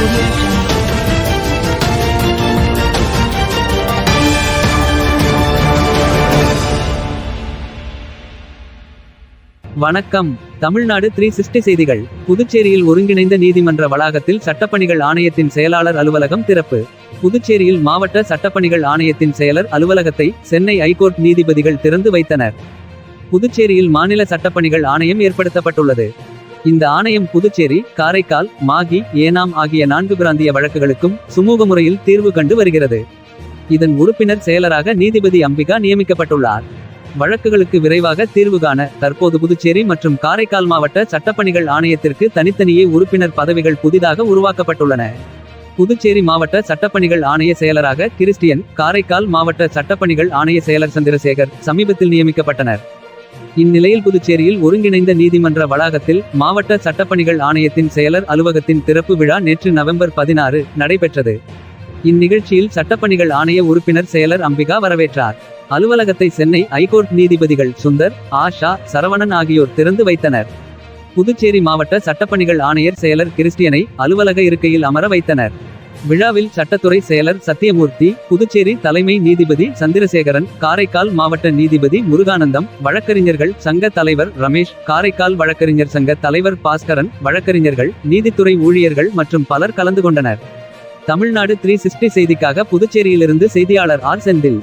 Audio Jungle. வணக்கம். தமிழ்நாடு 360 செய்திகள். புதுச்சேரியில் ஒருங்கிணைந்த நீதிமன்ற வளாகத்தில் சட்டப்பணிகள் ஆணையத்தின் செயலாளர் அலுவலகம் திறப்பு. புதுச்சேரியில் மாவட்ட சட்டப்பணிகள் ஆணையத்தின் செயலர் அலுவலகத்தை சென்னை ஐகோர்ட் நீதிபதிகள் திறந்து வைத்தனர். புதுச்சேரியில் மாநில சட்டப்பணிகள் ஆணையம் ஏற்படுத்தப்பட்டுள்ளது. இந்த ஆணையம் புதுச்சேரி, காரைக்கால், மாகி, ஏனாம் ஆகிய 4 பிராந்திய வழக்குகளுக்கும் சுமூக முறையில் தீர்வு கண்டு வருகிறது. இதன் உறுப்பினர் செயலராக நீதிபதி அம்பிகா நியமிக்கப்பட்டுள்ளார். வழக்குகளுக்கு விரைவாக தீர்வு காண தற்போது புதுச்சேரி மற்றும் காரைக்கால் மாவட்ட சட்டப்பணிகள் ஆணையத்திற்கு தனித்தனியே உறுப்பினர் பதவிகள் புதிதாக உருவாக்கப்பட்டுள்ளன. புதுச்சேரி மாவட்ட சட்டப்பணிகள் ஆணைய செயலராக கிறிஸ்டியன், காரைக்கால் மாவட்ட சட்டப்பணிகள் ஆணைய செயலர் சந்திரசேகர் சமீபத்தில் நியமிக்கப்பட்டனர். இந்நிலையில் புதுச்சேரியில் ஒருங்கிணைந்த நீதிமன்ற வளாகத்தில் மாவட்ட சட்டப்பணிகள் ஆணையத்தின் செயலர் அலுவலகத்தின் திறப்பு விழா நேற்று நவம்பர் 16 நடைபெற்றது. இந்நிகழ்ச்சியில் சட்டப்பணிகள் ஆணைய உறுப்பினர் செயலர் அம்பிகா வரவேற்றார். அலுவலகத்தை சென்னை ஐகோர்ட் நீதிபதிகள் சுந்தர், ஆஷா, சரவணன் ஆகியோர் திறந்து வைத்தனர். புதுச்சேரி மாவட்ட சட்டப்பணிகள் ஆணையர் செயலர் கிறிஸ்டியனை அலுவலக இருக்கையில் அமர வைத்தனர். விழாவில் சட்டத்துறை செயலர் சத்தியமூர்த்தி, புதுச்சேரி தலைமை நீதிபதி சந்திரசேகரன், காரைக்கால் மாவட்ட நீதிபதி முருகானந்தம், வழக்கறிஞர்கள் சங்க தலைவர் ரமேஷ், காரைக்கால் வழக்கறிஞர் சங்க தலைவர் பாஸ்கரன், வழக்கறிஞர்கள், நீதித்துறை ஊழியர்கள் மற்றும் பலர் கலந்து கொண்டனர். தமிழ்நாடு 360 செய்திக்காக புதுச்சேரியிலிருந்து செய்தியாளர் ஆர் செந்தில்.